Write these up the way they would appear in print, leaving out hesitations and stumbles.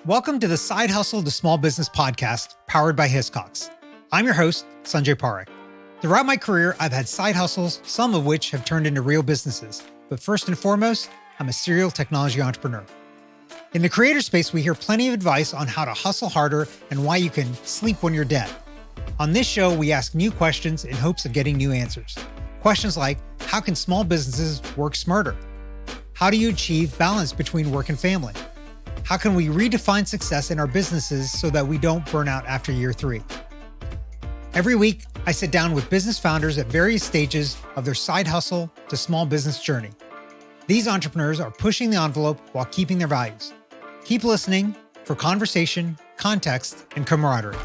Welcome to the Side Hustle to Small Business podcast powered by Hiscox. I'm your host, Sanjay Parekh. Throughout my career, I've had side hustles, some of which have turned into real businesses. But first and foremost, I'm a serial technology entrepreneur. In the creator space, we hear plenty of advice on how to hustle harder and why you can sleep when you're dead. On this show, we ask new questions in hopes of getting new answers. Questions like, how can small businesses work smarter? How do you achieve balance between work and family? How can we redefine success in our businesses so that we don't burn out after year 3? Every week, I sit down with business founders at various stages of their side hustle to small business journey. These entrepreneurs are pushing the envelope while keeping their values. Keep listening for conversation, context, and camaraderie.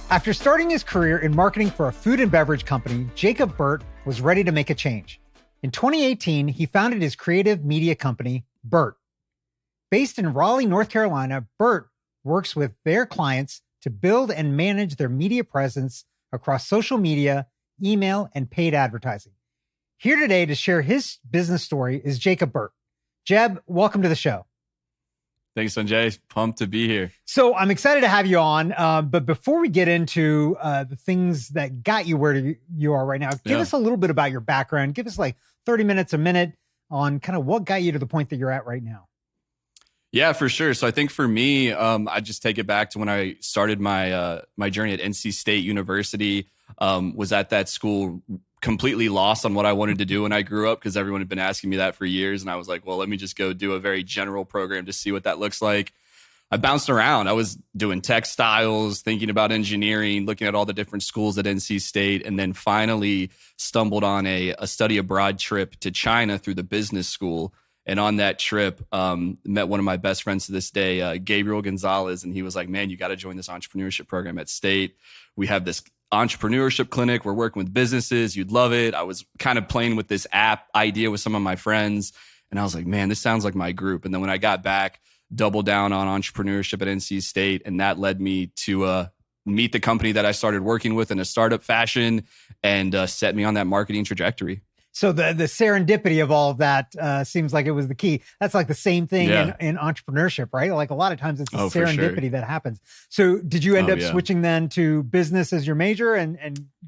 After starting his career in marketing for a food and beverage company, Jacob Burt was ready to make a change. In 2018, he founded his creative media company, Burt. Based in Raleigh, North Carolina, Burt works with their clients to build and manage their media presence across social media, email, and paid advertising. Here today to share his business story is Jacob Burt. Jeb, welcome to the show. Thanks, Sanjay. Pumped to be here. So I'm excited to have you on. But before we get into the things that got you where you are right now, give us a little bit about your background. Give us like 30 minutes, a minute on kind of what got you to the point that you're at right now. Yeah, for sure. So I think for me, I just take it back to when I started my my journey at NC State University. Was at that school completely lost on what I wanted to do when I grew up because everyone had been asking me that for years. And I was like, well, let me just go do a very general program to see what that looks like. I bounced around. I was doing textiles, thinking about engineering, looking at all the different schools at NC State, and then finally stumbled on a study abroad trip to China through the business school. And on that trip, met one of my best friends to this day, Gabriel Gonzalez. And he was like, man, you got to join this entrepreneurship program at State. We have this entrepreneurship clinic. We're working with businesses. You'd love it. I was kind of playing with this app idea with some of my friends. And I was like, man, this sounds like my group. And then when I got back, doubled down on entrepreneurship at NC State. And that led me to meet the company that I started working with in a startup fashion and set me on that marketing trajectory. So the serendipity of all of that seems like it was the key. That's like the same thing in entrepreneurship, right? Like a lot of times it's the serendipity that happens. So did you end up switching then to business as your major and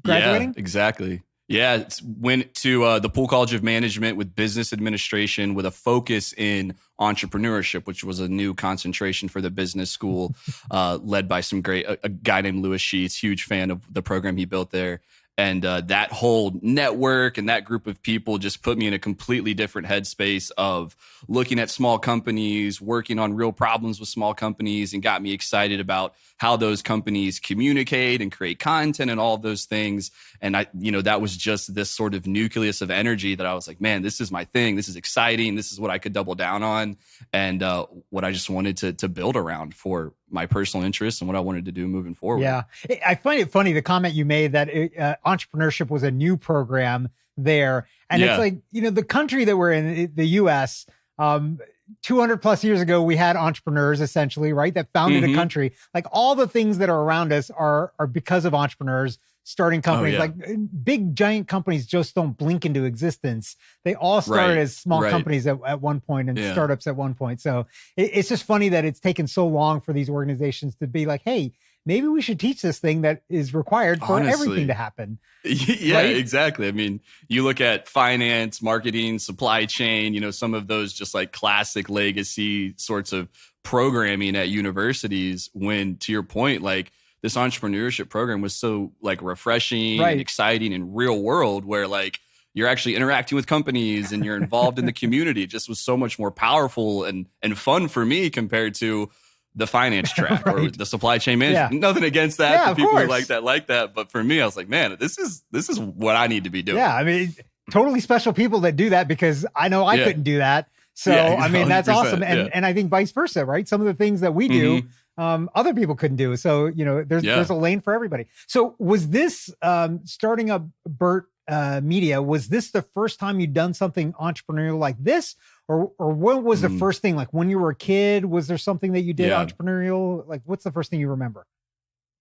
graduating? Yeah, exactly. Yeah, went to the Poole College of Management with business administration with a focus in entrepreneurship, which was a new concentration for the business school, led by a guy named Louis Sheets, huge fan of the program he built there. And that whole network and that group of people just put me in a completely different headspace of looking at small companies, working on real problems with small companies, and got me excited about how those companies communicate and create content and all of those things. And that was just this sort of nucleus of energy that I was like, man, this is my thing. This is exciting. This is what I could double down on. And what I just wanted to build around for my personal interests and what I wanted to do moving forward. Yeah. I find it funny, the comment you made that entrepreneurship was a new program there. And it's like, the country that we're in, the US, 200 plus years ago, we had entrepreneurs essentially, right? That founded a country. Like all the things that are around us are because of entrepreneurs starting companies. Like big giant companies just don't blink into existence. They all started as small companies at one point and startups at one point. So it's just funny that it's taken so long for these organizations to be like, hey, maybe we should teach this thing that is required for everything to happen. Yeah, exactly. I mean, you look at finance, marketing, supply chain, some of those just like classic legacy sorts of programming at universities when, to your point, like this entrepreneurship program was so like refreshing and exciting and real world where like you're actually interacting with companies and you're involved in the community. It just was so much more powerful and fun for me compared to the finance track or the supply chain management. Yeah. Nothing against that. The people who like that. But for me, I was like, man, this is what I need to be doing. Yeah. I mean, totally special people that do that because I know I couldn't do that. So, I mean, that's awesome. And I think vice versa, right? Some of the things that we do, other people couldn't do. So, there's a lane for everybody. So was this starting up Burt Media, was this the first time you'd done something entrepreneurial like this? Or what was the first thing? Like when you were a kid, was there something that you did entrepreneurial? Like what's the first thing you remember?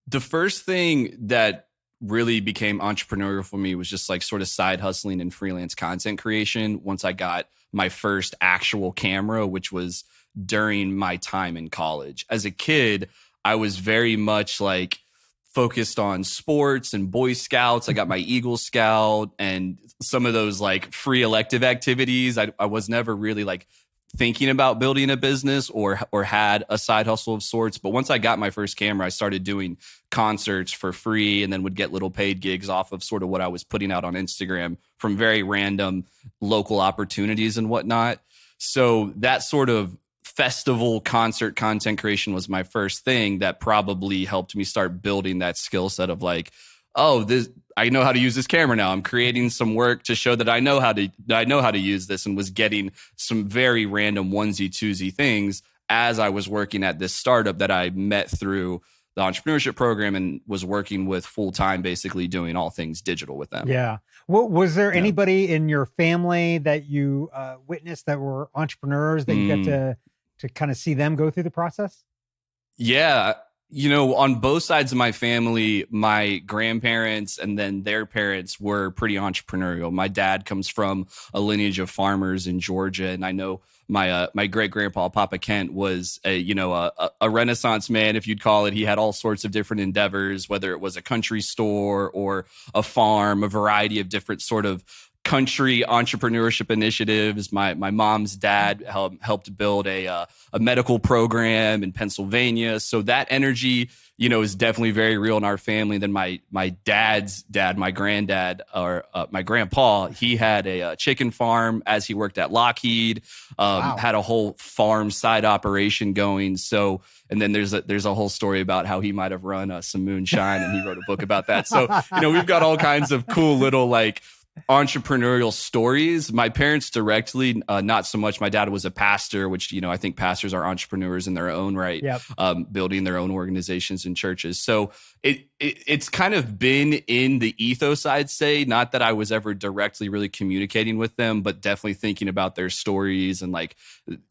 The first thing that really became entrepreneurial for me was just like sort of side hustling and freelance content creation once I got my first actual camera, which was during my time in college. As a kid, I was very much like focused on sports and Boy Scouts. I got my Eagle Scout and some of those like free elective activities. I was never really like thinking about building a business or had a side hustle of sorts. But once I got my first camera, I started doing concerts for free and then would get little paid gigs off of sort of what I was putting out on Instagram from very random local opportunities and whatnot. So that sort of festival concert content creation was my first thing that probably helped me start building that skill set of like, oh, I know how to use this camera now. I'm creating some work to show that I know how to use this, and was getting some very random onesie twosie things as I was working at this startup that I met through the entrepreneurship program and was working with full time, basically doing all things digital with them. Yeah. Well, was there anybody in your family that you witnessed that were entrepreneurs that you got to kind of see them go through the process? Yeah. You know, on both sides of my family, my grandparents and then their parents were pretty entrepreneurial. My dad comes from a lineage of farmers in Georgia, and I know my great grandpa, Papa Kent, was a Renaissance man, if you'd call it. He had all sorts of different endeavors, whether it was a country store or a farm, a variety of different sort of country entrepreneurship initiatives. My mom's dad helped build a medical program in Pennsylvania. So that energy, is definitely very real in our family. Then my dad's dad, my granddad, or my grandpa, he had a chicken farm as he worked at Lockheed, had a whole farm side operation going. So, and then there's a whole story about how he might have run some moonshine, and he wrote a book about that. So, we've got all kinds of cool little like entrepreneurial stories. My parents directly, not so much. My dad was a pastor, which, I think pastors are entrepreneurs in their own right, building their own organizations and churches. So it's kind of been in the ethos, I'd say. Not that I was ever directly really communicating with them, but definitely thinking about their stories and like,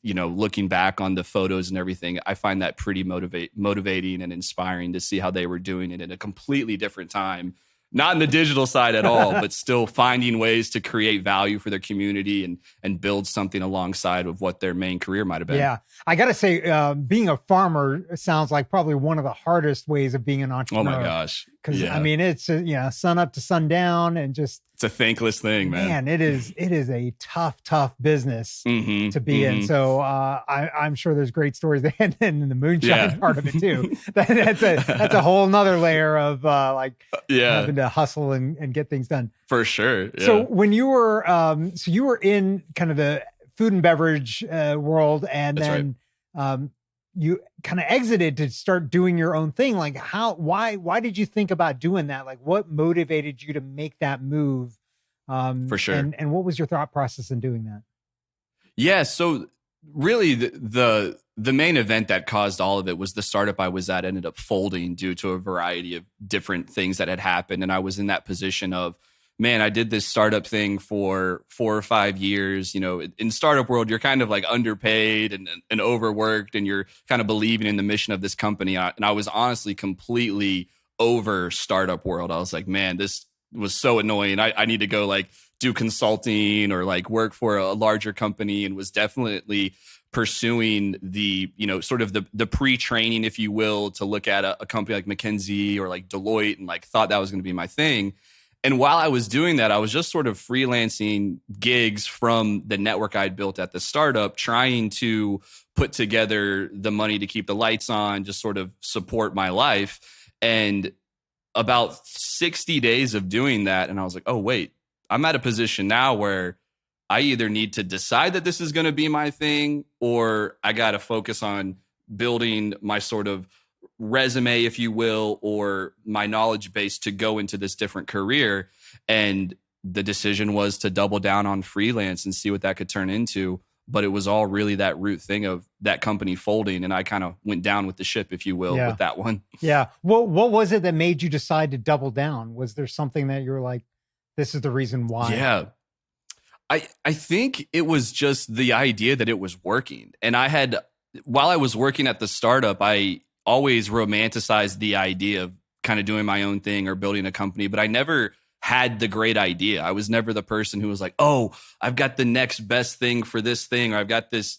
looking back on the photos and everything. I find that pretty motivating and inspiring to see how they were doing it in a completely different time. Not in the digital side at all, but still finding ways to create value for their community and build something alongside of what their main career might have been. Yeah. I got to say, being a farmer sounds like probably one of the hardest ways of being an entrepreneur. Oh my gosh. Because it's, sun up to sundown and just. It's a thankless thing, man. Man, it is a tough business to be in. So I'm sure there's great stories there, and then the moonshine part of it too. That's a whole nother layer of having to hustle and get things done. For sure. Yeah. So when you were you were in kind of the food and beverage world, and That's then you kind of exited to start doing your own thing. Like why did you think about doing that? Like what motivated you to make that move? For sure. And what was your thought process in doing that? Yeah. So really the main event that caused all of it was the startup I was at ended up folding due to a variety of different things that had happened. And I was in that position of, man, I did this startup thing for 4 or 5 years. In startup world, you're kind of like underpaid and overworked, and you're kind of believing in the mission of this company. And I was honestly completely over startup world. I was like, man, this was so annoying. I need to go like do consulting or like work for a larger company, and was definitely pursuing the, sort of the pre-training, if you will, to look at a company like McKinsey or like Deloitte, and like thought that was going to be my thing. And while I was doing that, I was just sort of freelancing gigs from the network I'd built at the startup, trying to put together the money to keep the lights on, just sort of support my life. And about 60 days of doing that, and I was like, oh, wait, I'm at a position now where I either need to decide that this is going to be my thing, or I got to focus on building my sort of resume, if you will, or my knowledge base to go into this different career. And the decision was to double down on freelance and see what that could turn into. But it was all really that root thing of that company folding, and I kind of went down with the ship, if you will, with that one. Yeah. What was it that made you decide to double down? Was there something that you were like, this is the reason why? Yeah. I think it was just the idea that it was working. And while I was working at the startup, I always romanticized the idea of kind of doing my own thing or building a company, but I never had the great idea. I was never the person who was like, oh, I've got the next best thing for this thing, or I've got this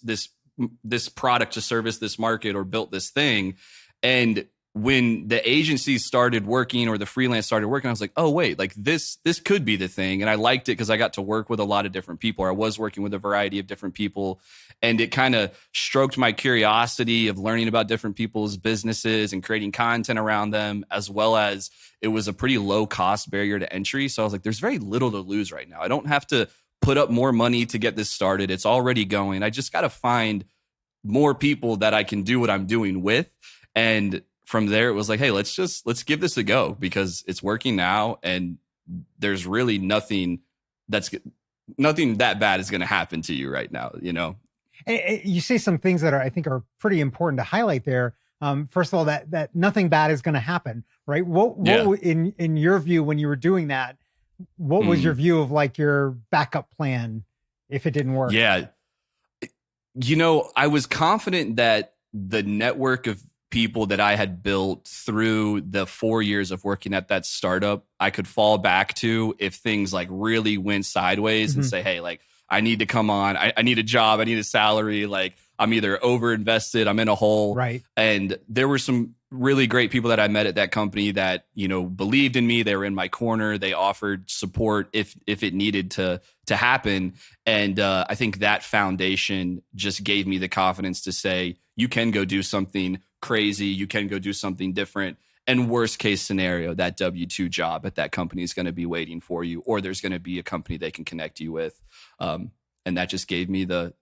product to service this market, or built this thing. And when the agencies started working, or the freelance started working, I was like, oh wait, like this could be the thing. And I liked it because I got to work with a lot of different people, or I was working with a variety of different people. And it kind of stroked my curiosity of learning about different people's businesses and creating content around them, as well as it was a pretty low cost barrier to entry. So I was like, there's very little to lose right now. I don't have to put up more money to get this started. It's already going. I just got to find more people that I can do what I'm doing with. And from there, it was like, hey, let's give this a go, because it's working now, and there's really nothing that bad is going to happen to you right now, you know? And you say some things that I think are pretty important to highlight there. First of all, that nothing bad is going to happen, right? What in your view, when you were doing that, what was your view of like your backup plan if it didn't work? Yeah. You know, I was confident that the network of people that I had built through the 4 years of working at that startup, I could fall back to if things like really went sideways and say, hey, like, I need to come on. I need a job. I need a salary. Like, I'm either over invested, I'm in a hole. Right. And there were some really great people that I met at that company that, you know, believed in me. They were in my corner. They offered support if it needed to happen. And I think that foundation just gave me the confidence to say, you can go do something crazy. You can go do something different. And worst case scenario, that W-2 job at that company is going to be waiting for you, or there's going to be a company they can connect you with. And that just gave me the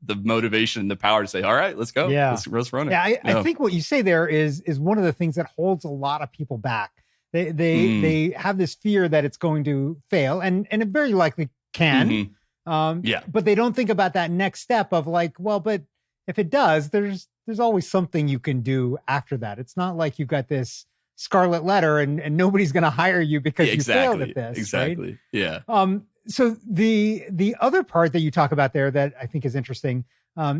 motivation and the power to say, all right, let's go. Yeah. Let's run it. Yeah. I think what you say there is one of the things that holds a lot of people back. They have this fear that it's going to fail, and it very likely can. But they don't think about that next step of like, well, but if it does, there's always something you can do after that. It's not like you've got this scarlet letter and nobody's going to hire you because you failed at this. Exactly. Right? Yeah. So the other part that you talk about there that I think is interesting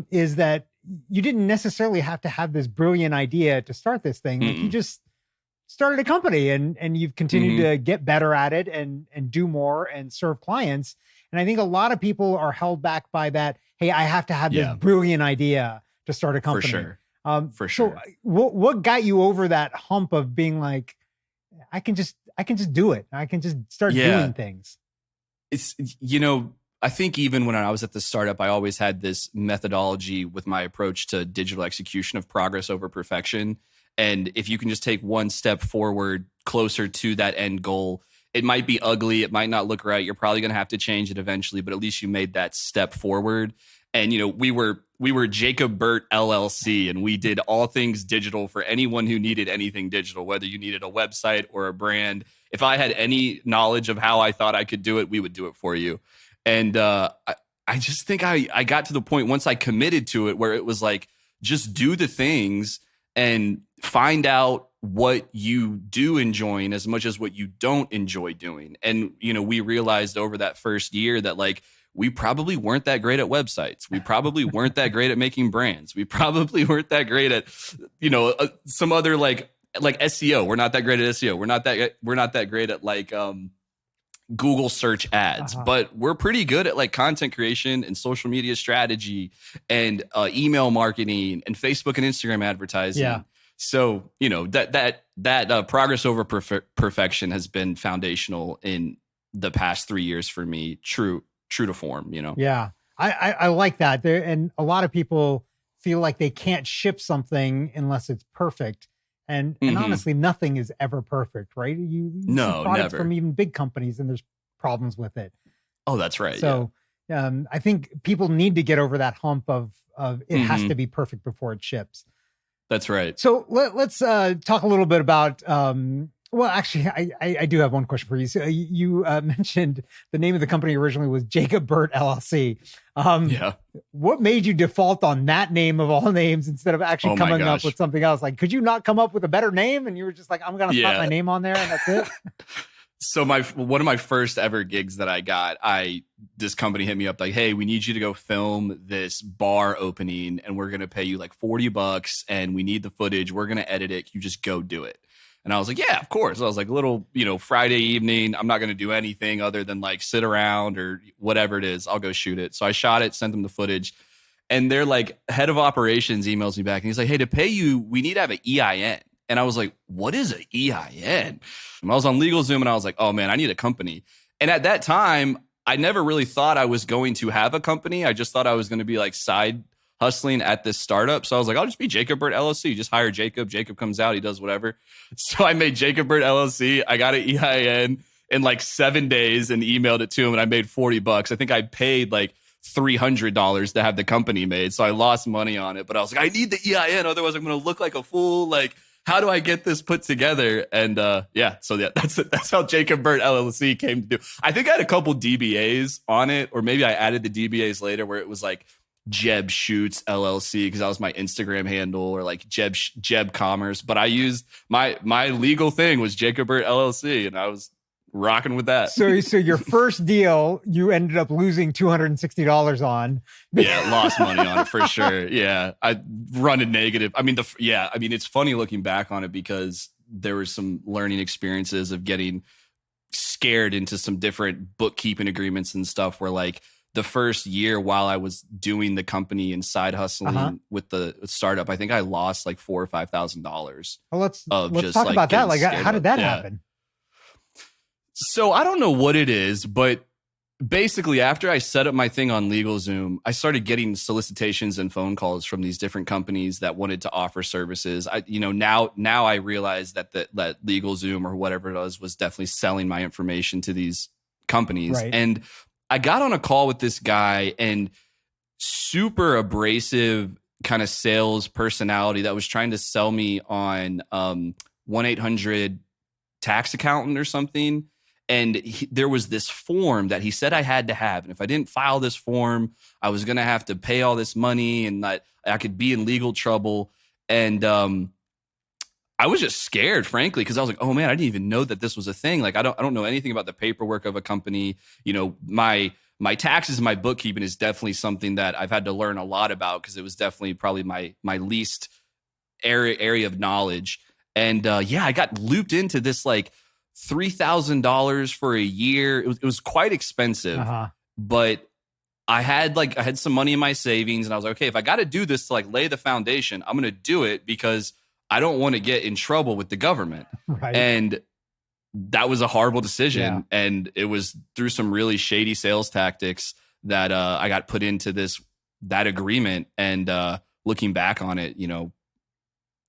is that you didn't necessarily have to have this brilliant idea to start this thing. Like, you just started a company and you've continued to get better at it and do more and serve clients. And I think a lot of people are held back by that. Hey, I have to have this brilliant idea to start a company. For sure. So what got you over that hump of being like, I can just do it. I can just start doing things. It's, you know, I think even when I was at the startup, I always had this methodology with my approach to digital execution of progress over perfection. And if you can just take one step forward closer to that end goal, it might be ugly. It might not look right. You're probably going to have to change it eventually, but at least you made that step forward. And, you know, we were Jacob Burt LLC, and we did all things digital for anyone who needed anything digital, whether you needed a website or a brand. If I had any knowledge of how I thought I could do it, we would do it for you. And I just think I got to the point once I committed to it where it was like, just do the things and find out what you do enjoy as much as what you don't enjoy doing. And, you know, we realized over that first year that like, we probably weren't that great at websites. We probably weren't that great at making brands. We probably weren't that great at, you know, some other like SEO. We're not that great at SEO. We're not that great at like Google search ads, but we're pretty good at like content creation and social media strategy and email marketing and Facebook and Instagram advertising. Yeah. So, you know, that progress over perfection has been foundational in the past 3 years for me. True to form, you know? Yeah. I like that. And a lot of people feel like they can't ship something unless it's perfect. And honestly, nothing is ever perfect, right? You see products from even big companies and there's problems with it. Oh, that's right. So I think people need to get over that hump of it has to be perfect before it ships. That's right. So let's talk a little bit about, well, actually, I do have one question for you. So you mentioned the name of the company originally was Jacob Burt LLC. What made you default on that name of all names instead of actually coming up with something else? Like, could you not come up with a better name? And you were just like, I'm going to slap my name on there and that's it. So one of my first ever gigs that I got, this company hit me up like, hey, we need you to go film this bar opening and we're going to pay you like $40 and we need the footage. We're going to edit it. You just go do it. And I was like, yeah, of course. I was like, little, Friday evening, I'm not going to do anything other than like sit around or whatever it is. I'll go shoot it. So I shot it, sent them the footage. And they're like, head of operations emails me back and he's like, hey, to pay you, we need to have an EIN. And I was like, what is an EIN? And I was on LegalZoom and I was like, oh man, I need a company. And at that time, I never really thought I was going to have a company. I just thought I was going to be like side hustling at this startup. So I was like, I'll just be Jacob Burt LLC. Just hire Jacob. Jacob comes out, he does whatever. So I made Jacob Burt LLC. I got an EIN in like 7 days and emailed it to him and I made $40. I think I paid like $300 to have the company made. So I lost money on it, but I was like, I need the EIN. Otherwise I'm going to look like a fool. Like, how do I get this put together? And that's how Jacob Burt LLC came to do. I think I had a couple DBAs on it, or maybe I added the DBAs later where it was like Jeb Shoots LLC because that was my Instagram handle, or like Jeb Commerce. But I used my legal thing was Jacob Burt LLC, and I was rocking with that. So your first deal, you ended up losing $260 on. Yeah, lost money on it for sure. Yeah, I run a negative. I mean, it's funny looking back on it because there were some learning experiences of getting scared into some different bookkeeping agreements and stuff where like the first year while I was doing the company and side hustling with the startup, I think I lost like $4,000 or $5,000. Well, let's talk about that. Like, how did that happen? So I don't know what it is, but basically after I set up my thing on LegalZoom, I started getting solicitations and phone calls from these different companies that wanted to offer services. Now I realize that LegalZoom or whatever it was definitely selling my information to these companies. Right. And I got on a call with this guy and super abrasive kind of sales personality that was trying to sell me on 1-800 tax accountant or something. And there was this form that he said I had to have. And if I didn't file this form, I was going to have to pay all this money and that I could be in legal trouble. And I was just scared, frankly, because I was like, oh, man, I didn't even know that this was a thing. Like, I don't know anything about the paperwork of a company. My taxes and my bookkeeping is definitely something that I've had to learn a lot about because it was definitely probably my least area of knowledge. And I got looped into this like $3,000 for a year. It was quite expensive, but I had some money in my savings and I was like, okay, if I got to do this to like lay the foundation, I'm going to do it because I don't want to get in trouble with the government. Right. And that was a horrible decision. Yeah. And it was through some really shady sales tactics that I got put into that agreement. And looking back on it,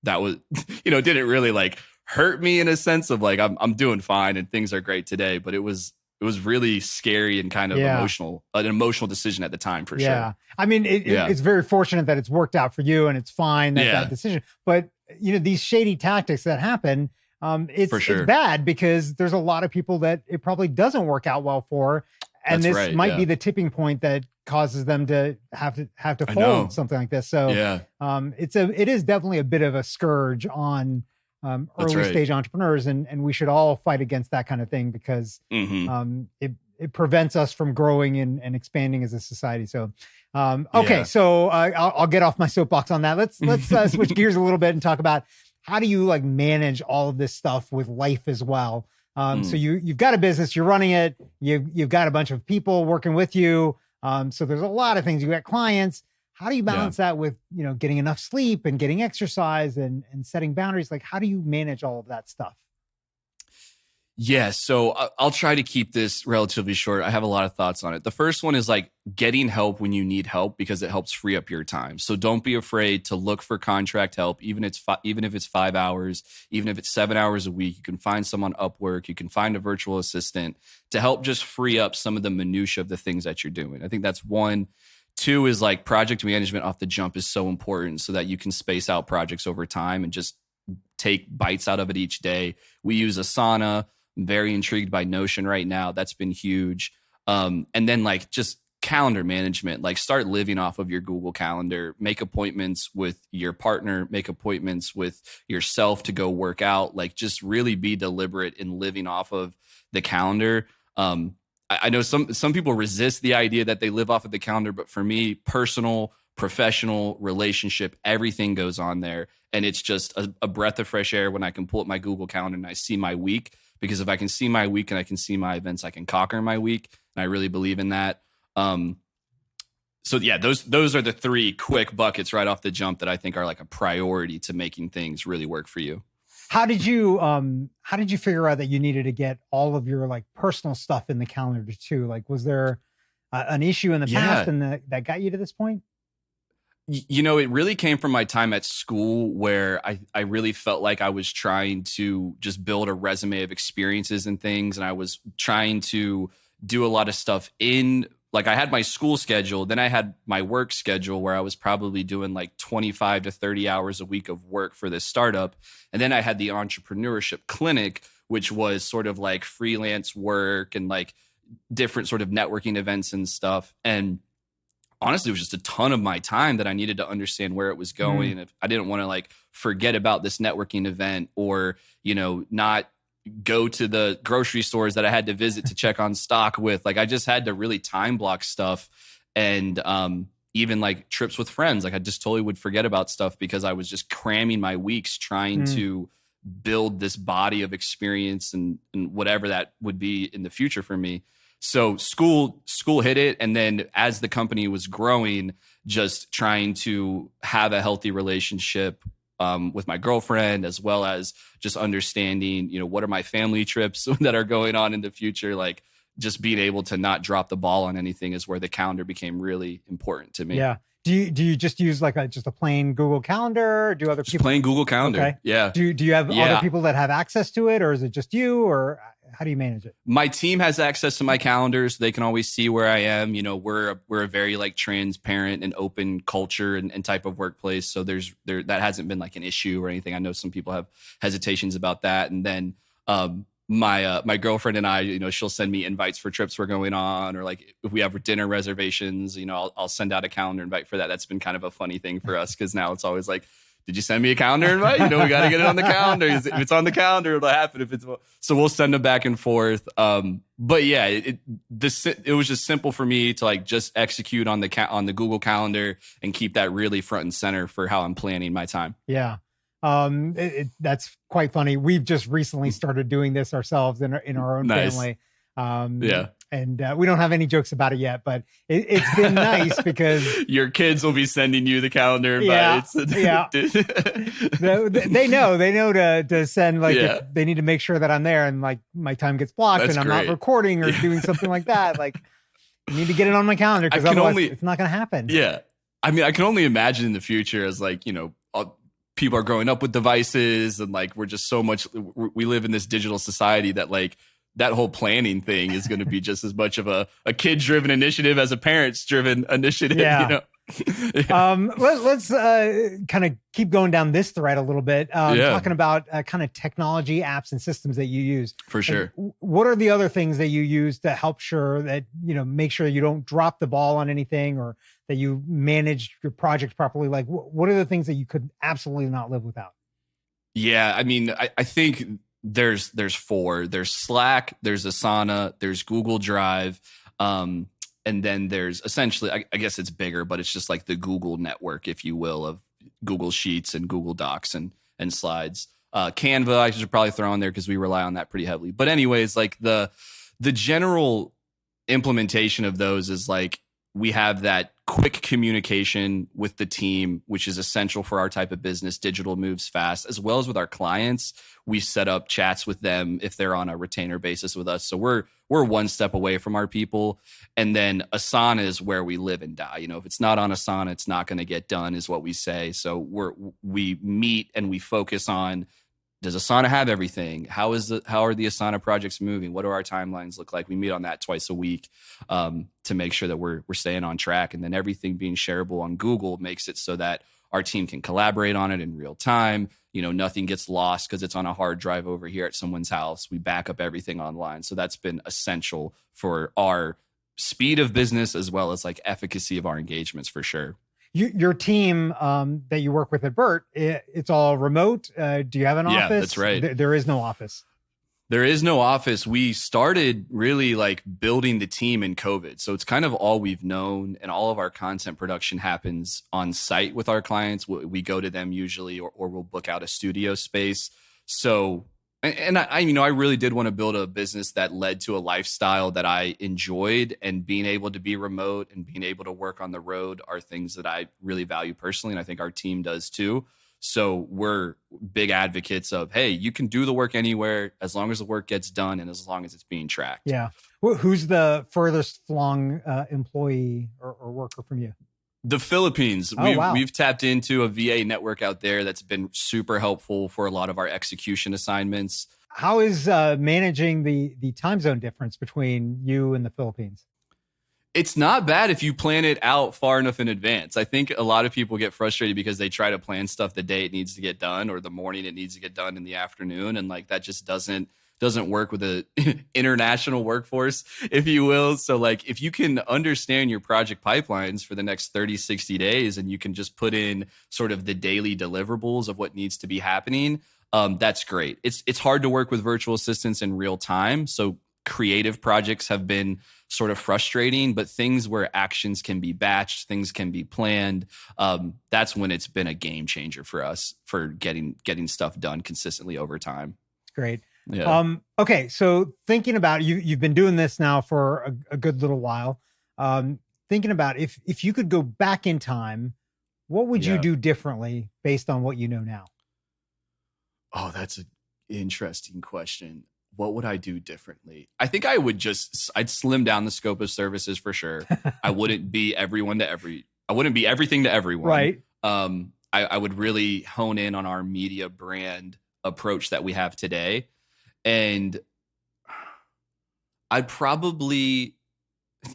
that was, didn't really like hurt me in a sense of like I'm doing fine and things are great today, but it was really scary and kind of an emotional decision at the time for sure. I mean, it's very fortunate that it's worked out for you and it's fine that decision. But these shady tactics that happen, it's bad because there's a lot of people that it probably doesn't work out well for, and this might be the tipping point that causes them to have to fold something like this. So it is definitely a bit of a scourge on early stage entrepreneurs, and we should all fight against that kind of thing because it prevents us from growing and expanding as a society. So, so I'll get off my soapbox on that. Let's switch gears a little bit and talk about how do you like manage all of this stuff with life as well. So you've got a business, you're running it, you've got a bunch of people working with you. So there's a lot of things. You got clients. How do you balance that with, getting enough sleep and getting exercise and setting boundaries? Like, how do you manage all of that stuff? Yeah. So I'll try to keep this relatively short. I have a lot of thoughts on it. The first one is like getting help when you need help because it helps free up your time. So don't be afraid to look for contract help, even if it's 5 hours, even if it's 7 hours a week. You can find someone Upwork. You can find a virtual assistant to help just free up some of the minutia of the things that you're doing. I think that's one. Two is like project management off the jump is so important so that you can space out projects over time and just take bites out of it each day. We use Asana. I'm very intrigued by Notion right now. That's been huge. And then like just calendar management, like start living off of your Google Calendar, make appointments with your partner, make appointments with yourself to go work out, like just really be deliberate in living off of the calendar. I know some people resist the idea that they live off of the calendar, but for me, personal professional, relationship, everything goes on there. And it's just a breath of fresh air when I can pull up my Google Calendar and I see my week. Because if I can see my week and I can see my events, I can conquer my week. And I really believe in that. So yeah, those are the three quick buckets right off the jump that I think are like a priority to making things really work for you. How did you figure out that you needed to get all of your like personal stuff in the calendar too? Like, was there an issue in the past and that got you to this point? You know, it really came from my time at school where I really felt like I was trying to just build a resume of experiences and things. And I was trying to do a lot of stuff like I had my school schedule, then I had my work schedule where I was probably doing like 25 to 30 hours a week of work for this startup. And then I had the entrepreneurship clinic, which was sort of like freelance work and like different sort of networking events and stuff. And honestly, it was just a ton of my time that I needed to understand where it was going. And if I didn't want to like forget about this networking event or, you know, not go to the grocery stores that I had to visit to check on stock with, like I just had to really time block stuff. And even like trips with friends, like I just totally would forget about stuff because I was just cramming my weeks trying to build this body of experience and whatever that would be in the future for me. So school hit it. And then as the company was growing, just trying to have a healthy relationship with my girlfriend, as well as just understanding, you know, what are my family trips that are going on in the future? Like just being able to not drop the ball on anything is where the calendar became really important to me. Yeah. Do you just use like just a plain Google Calendar? Do other people plain Google Calendar? Okay. Yeah. Do you have other people that have access to it, or is it just you, or how do you manage it? My team has access to my calendars. They can always see where I am. You know, we're a very like transparent and open culture and type of workplace. So that hasn't been like an issue or anything. I know some people have hesitations about that. And then my girlfriend and I, you know, she'll send me invites for trips we're going on, or like if we have dinner reservations, you know, I'll send out a calendar invite for that. That's been kind of a funny thing for us because now it's always like, did you send me a calendar invite? You know, we got to get it on the calendar. If it's on the calendar, it'll happen. So we'll send them back and forth. But yeah, it was just simple for me to like just execute on the Google Calendar and keep that really front and center for how I'm planning my time. Yeah. That's quite funny. We've just recently started doing this ourselves in our own family. And we don't have any jokes about it yet, but it's been nice because your kids will be sending you the calendar invites. Yeah. They know to send, like, if they need to make sure that I'm there and like my time gets blocked. That's and I'm great. Not recording or doing something like that. Like, you need to get it on my calendar because otherwise it's not going to happen. Yeah. I mean, I can only imagine in the future as like, you know, people are growing up with devices and like, we're just so much, we live in this digital society that like, that whole planning thing is going to be just as much of a kid-driven initiative as a parents-driven initiative. Yeah. You know? Let's kind of keep going down this thread a little bit. Talking about kind of technology, apps, and systems that you use. For sure. Like, what are the other things that you use to help sure that, you know, make sure you don't drop the ball on anything or that you manage your project properly? Like, what are the things that you could absolutely not live without? Yeah, I mean, I think there's four. There's Slack, there's Asana, there's Google Drive, and then there's essentially, I guess it's bigger, but it's just like the Google network, if you will, of Google Sheets and Google Docs and Slides. Canva, I should probably throw in there because we rely on that pretty heavily. But anyways, like the general implementation of those is like we have that quick communication with the team, which is essential for our type of business. Digital moves fast, as well as with our clients. We set up chats with them if they're on a retainer basis with us. So we're one step away from our people. And then Asana is where we live and die. You know, if it's not on Asana, it's not going to get done, is what we say. So we meet and we focus on, does Asana have everything? How are the Asana projects moving? What do our timelines look like? We meet on that twice a week to make sure that we're staying on track. And then everything being shareable on Google makes it so that our team can collaborate on it in real time. You know, nothing gets lost because it's on a hard drive over here at someone's house. We back up everything online. So that's been essential for our speed of business as well as like efficacy of our engagements for sure. Your team that you work with at Burt, it's all remote. Do you have an office? Yeah, that's right. There is no office. There is no office. We started really like building the team in COVID. So it's kind of all we've known, and all of our content production happens on site with our clients. We go to them usually, or we'll book out a studio space. So, and I really did want to build a business that led to a lifestyle that I enjoyed, and being able to be remote and being able to work on the road are things that I really value personally. And I think our team does too. So we're big advocates of, hey, you can do the work anywhere as long as the work gets done and as long as it's being tracked. Yeah. Who's the furthest flung employee or worker from you? The Philippines. Oh, wow. We've tapped into a VA network out there that's been super helpful for a lot of our execution assignments. How is managing the time zone difference between you and the Philippines? It's not bad if you plan it out far enough in advance. I think a lot of people get frustrated because they try to plan stuff the day it needs to get done, or the morning it needs to get done in the afternoon. And like that just doesn't work with a international workforce, if you will. So like if you can understand your project pipelines for the next 30, 60 days, and you can just put in sort of the daily deliverables of what needs to be happening, that's great. It's hard to work with virtual assistants in real time. So creative projects have been sort of frustrating, but things where actions can be batched, things can be planned. That's when it's been a game changer for us for getting stuff done consistently over time. Great. Yeah. Okay. So thinking about you've been doing this now for a good little while. Thinking about if you could go back in time, what would you do differently based on what you know now? Oh, that's an interesting question. What would I do differently? I think I'd slim down the scope of services for sure. I wouldn't be I wouldn't be everything to everyone. Right. I would really hone in on our media brand approach that we have today. And I'd probably,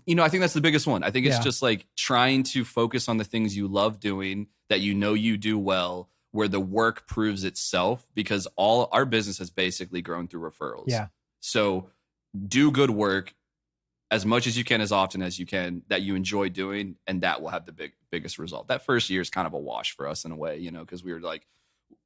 I think that's the biggest one. I think it's just like trying to focus on the things you love doing that you do well, where the work proves itself, because all our business has basically grown through referrals. Yeah. So do good work as much as you can, as often as you can, that you enjoy doing, and that will have the biggest result. That first year is kind of a wash for us in a way, because we were like,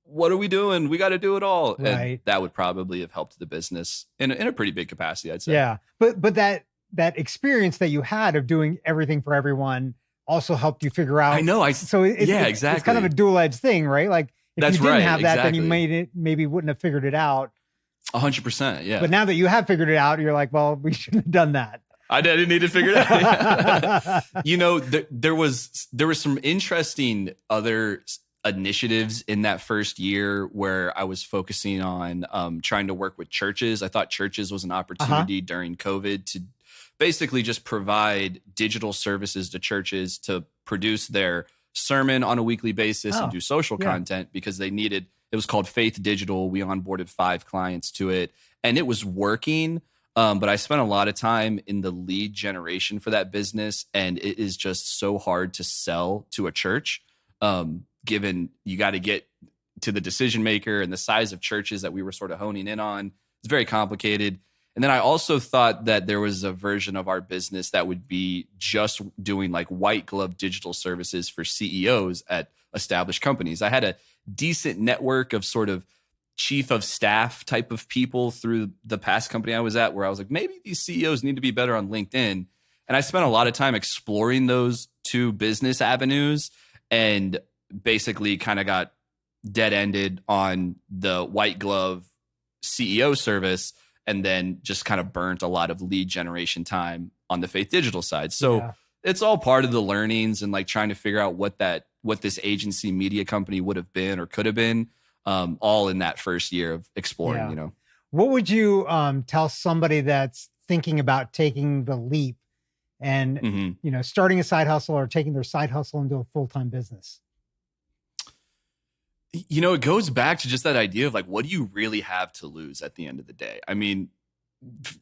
what are we doing? We got to do it all. Right. And that would probably have helped the business in a pretty big capacity, I'd say. Yeah. But that experience that you had of doing everything for everyone also helped you figure out. I know. Exactly. It's kind of a dual-edged thing, right? Like if you didn't have that, then you maybe wouldn't have figured it out. 100%. Yeah. But now that you have figured it out, you're like, well, we shouldn't have done that. I didn't need to figure it out. There was some interesting other initiatives in that first year where I was focusing on trying to work with churches. I thought churches was an opportunity during COVID to basically just provide digital services to churches to produce their sermon on a weekly basis and do social content, because it was called Faith Digital. We onboarded 5 clients to it, and it was working. But I spent a lot of time in the lead generation for that business, and it is just so hard to sell to a church, given you got to get to the decision maker and the size of churches that we were sort of honing in on. It's very complicated. And then I also thought that there was a version of our business that would be just doing like white glove digital services for CEOs at established companies. I had a decent network of sort of chief of staff type of people through the past company I was at, where I was like, maybe these CEOs need to be better on LinkedIn. And I spent a lot of time exploring those 2 business avenues, and basically kind of got dead-ended on the white glove CEO service, and then just kind of burnt a lot of lead generation time on the Faith Digital side. So it's all part of the learnings and like trying to figure out what this agency media company would have been or could have been, all in that first year of exploring, What would you tell somebody that's thinking about taking the leap and, starting a side hustle or taking their side hustle into a full-time business? It goes back to just that idea of like, what do you really have to lose at the end of the day? I mean,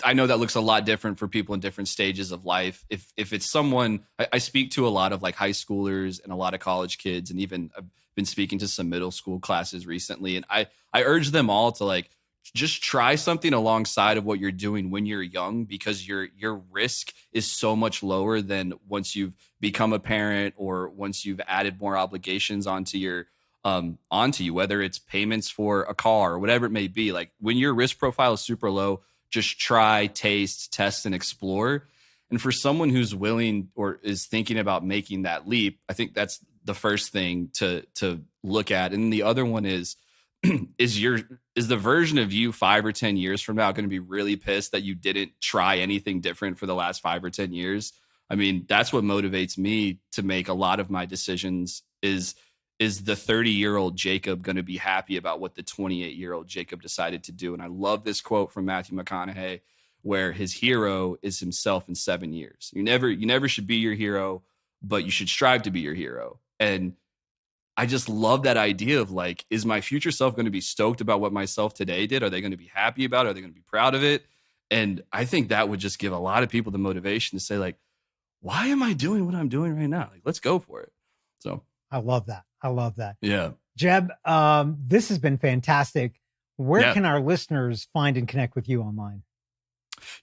I know that looks a lot different for people in different stages of life. If it's someone, I speak to a lot of like high schoolers and a lot of college kids, and even I've been speaking to some middle school classes recently. And I urge them all to like, just try something alongside of what you're doing when you're young, because your risk is so much lower than once you've become a parent or once you've added more obligations onto your onto you, whether it's payments for a car or whatever it may be. Like when your risk profile is super low, just try, taste, test, and explore. And for someone who's willing or is thinking about making that leap, I think that's the first thing to look at. And the other one is the version of you 5 or 10 years from now going to be really pissed that you didn't try anything different for the last 5 or 10 years? I mean, that's what motivates me to make a lot of my decisions. Is the 30-year-old Jacob going to be happy about what the 28-year-old Jacob decided to do? And I love this quote from Matthew McConaughey, where his hero is himself in 7 years. You never should be your hero, but you should strive to be your hero. And I just love that idea of like, is my future self going to be stoked about what myself today did? Are they going to be happy about it? Are they going to be proud of it? And I think that would just give a lot of people the motivation to say like, why am I doing what I'm doing right now? Like, let's go for it. So I love that. I love that. Yeah. Jeb, this has been fantastic. Where can our listeners find and connect with you online?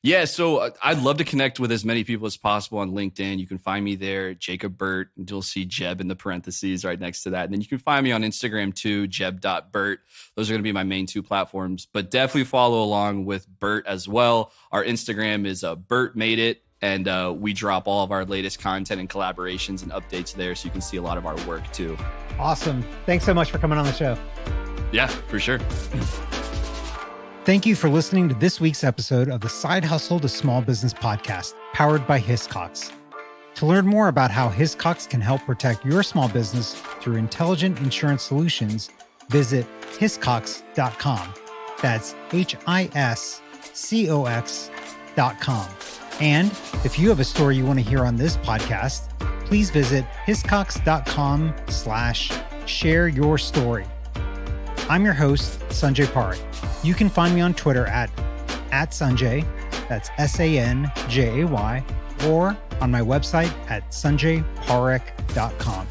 Yeah, so I'd love to connect with as many people as possible on LinkedIn. You can find me there, Jacob Burt, and you'll see Jeb in the parentheses right next to that. And then you can find me on Instagram too, jeb.burt. Those are going to be my main 2 platforms, but definitely follow along with Burt as well. Our Instagram is Burt Made It, and we drop all of our latest content and collaborations and updates there, so you can see a lot of our work too. Awesome. Thanks so much for coming on the show. Yeah, for sure. Thank you for listening to this week's episode of the Side Hustle to Small Business podcast, powered by Hiscox. To learn more about how Hiscox can help protect your small business through intelligent insurance solutions, visit hiscox.com. That's HISCOX.com. And if you have a story you want to hear on this podcast, please visit hiscox.com/share your story. I'm your host, Sanjay Parekh. You can find me on Twitter at Sanjay, that's SANJAY, or on my website at sanjayparekh.com.